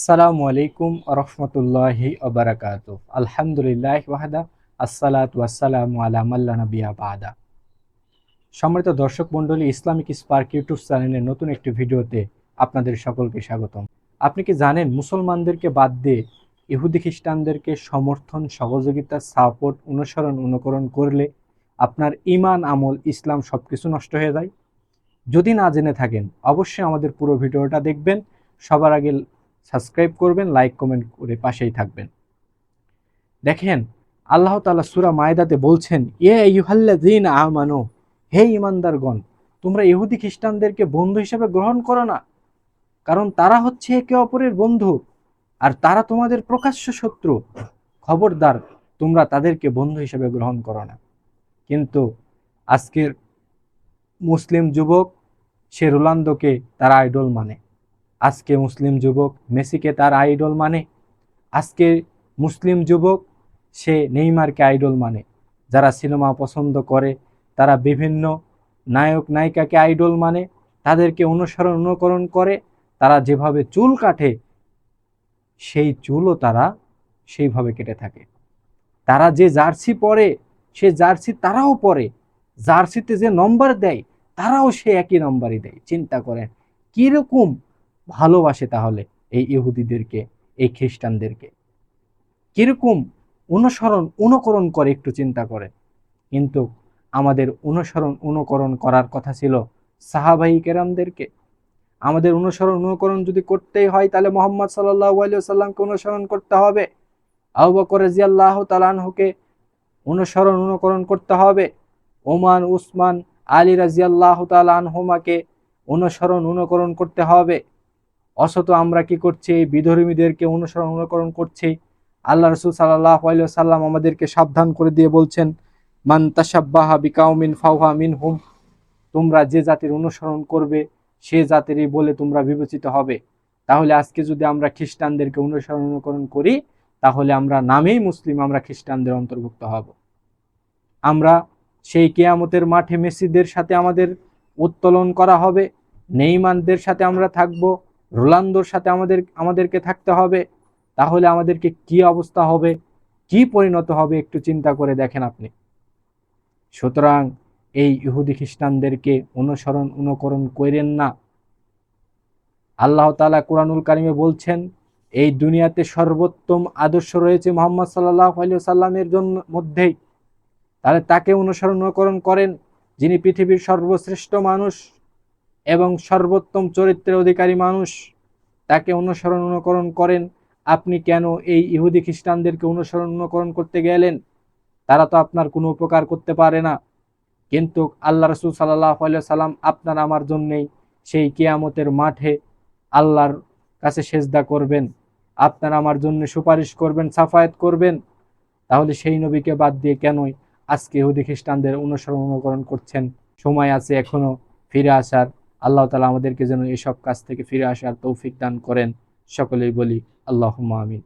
আসসালামু আলাইকুম রহমতুল্লাহি ওবারাকাতু। আলহামদুলিল্লাহ ওয়াহদা, আসসালাতু ওয়াসসালামু আলা মাল্লা নাবিয়া বাদা। সম্মানিত দর্শক মণ্ডলী, ইসলামিক স্পার্ক ইউটিউব চ্যানেলের নতুন একটি ভিডিওতে আপনাদের সকলকে স্বাগতম। আপনি কি জানেন, মুসলমানদেরকে বাদ দিয়ে ইহুদি খ্রিস্টানদেরকে সমর্থন, সহযোগিতা, সাপোর্ট, অনুকরণ করলে আপনার ঈমান, আমল, ইসলাম সবকিছু নষ্ট হয়ে যায়? যদি না জেনে থাকেন, অবশ্যই আমাদের পুরো ভিডিওটা দেখবেন। সবার আগে সাবস্ক্রাইব করবেন, লাইক কমেন্ট করে পাশেই থাকবেন। দেখেন, আল্লাহ তাআলা সূরা মায়দাতে বলছেন, ইয়া আইয়ুহাল্লাযীনা আমানু, হে ঈমানদারগণ, তোমরা ইহুদি খ্রিস্টানদেরকে বন্ধু হিসেবে গ্রহণ করো না, কারণ তারা হচ্ছে একে অপরের বন্ধু আর তারা তোমাদের প্রকাশ্য শত্রু। খবরদার, তোমরা তাদেরকে বন্ধু হিসেবে গ্রহণ করো না। কিন্তু আজকের মুসলিম যুবক, সে রোনালদোকে তার আইডল মানে। আজকে মুসলিম যুবক মেসিকে তার আইডল মানে। আজকে মুসলিম যুবক সে নেইমারকে আইডল মানে। যারা সিনেমা পছন্দ করে, তারা বিভিন্ন নায়ক নায়িকাকে আইডল মানে, তাদেরকে অনুকরণ করে। তারা যেভাবে চুল কাটে, সেই চুলও তারা সেইভাবে কেটে থাকে। তারা যে জার্সি পরে, সে জার্সি তারাও পরে। জার্সিতে যে নম্বর দেয়, তারাও সে একই নম্বরই দেয়। চিন্তা করেন কিরকম ভালোবাসে তাহলে এই ইহুদিদেরকে, এই খ্রিস্টানদেরকে, কিরকম অনুকরণ করে, একটু চিন্তা করে। কিন্তু আমাদের অনুকরণ করার কথা ছিল সাহাবাই কেরামদেরকে। আমাদের অনুকরণ যদি করতেই হয়, তাহলে মুহাম্মদ সাল্লাল্লাহু আলাইহি ওয়াসাল্লামকে অনুসরণ করতে হবে। আবু বকর রাদিয়াল্লাহু তাআলা আনহুকে অনুকরণ করতে হবে। ওমান, উসমান, আলী রাদিয়াল্লাহু তাআলা আনহুমাকে অনুকরণ করতে হবে। অথচ আমরা কি করছি? এই বিধর্মীদেরকে অনুকরণ করছি। আল্লাহ রাসূল সাল্লাল্লাহু আলাইহি ওয়াসাল্লাম আমাদেরকে সাবধান করে দিয়ে বলছেন, মান তাশাব্বাহা বিকাউমিন ফাহুয়া মিনহুম, তোমরা যে জাতির অনুসরণ করবে সে জাতিরই বলে তোমরা বিবেচিত হবে। তাহলে আজকে যদি আমরা খ্রিস্টানদেরকে অনুকরণ করি, তাহলে আমরা নামেই মুসলিম, আমরা খ্রিস্টানদের অন্তর্ভুক্ত হব। আমরা সেই কিয়ামতের মাঠে মেসিদের সাথে আমাদের উত্তোলন করা হবে, নেইমারদের সাথে আমরা থাকব, রোনালদোর সাথে আমাদেরকে থাকতে হবে। তাহলে আমাদেরকে কি অবস্থা হবে, কি পরিণত হবে, একটু চিন্তা করে দেখেন আপনি। সুতরাং এই ইহুদি খ্রিস্টানদেরকে অনুকরণ করেন না। আল্লাহ তাআলা কুরআনুল কারিমে বলছেন, এই দুনিয়াতে সর্বোত্তম আদর্শ রয়েছে মুহাম্মদ সাল্লাল্লাহু আলাইহি ওয়াসাল্লামের মধ্যেই। তাহলে তাকে অনুকরণ করেন, যিনি পৃথিবীর সর্বশ্রেষ্ঠ মানুষ এবং সর্বোত্তম চরিত্রের অধিকারী মানুষ। তাকে অনুকরণ করেন। আপনি কেন এই ইহুদি খ্রিস্টানদেরকে অনুকরণ করতে গেলেন? তারা তো আপনার কোনো উপকার করতে পারে না। কিন্তু আল্লাহ রাসূল সাল্লাল্লাহু আলাইহি ওয়াসাল্লাম আপনার আমার জন্যই সেই কিয়ামতের মাঠে আল্লাহর কাছে সেজদা করবেন, আপনার আমার জন্য সুপারিশ করবেন, সাফায়াত করবেন। তাহলে সেই নবীকে বাদ দিয়ে কেনই আজকে ইহুদি খ্রিস্টানদের অনুকরণ করছেন? সময় আছে এখনো ফিরে আসার। আল্লাহ তাআলা আমাদেরকে যেন এসব কাজ থেকে ফিরে আসার তৌফিক দান করেন। সকলেই বলি আল্লাহুম্মা আমিন।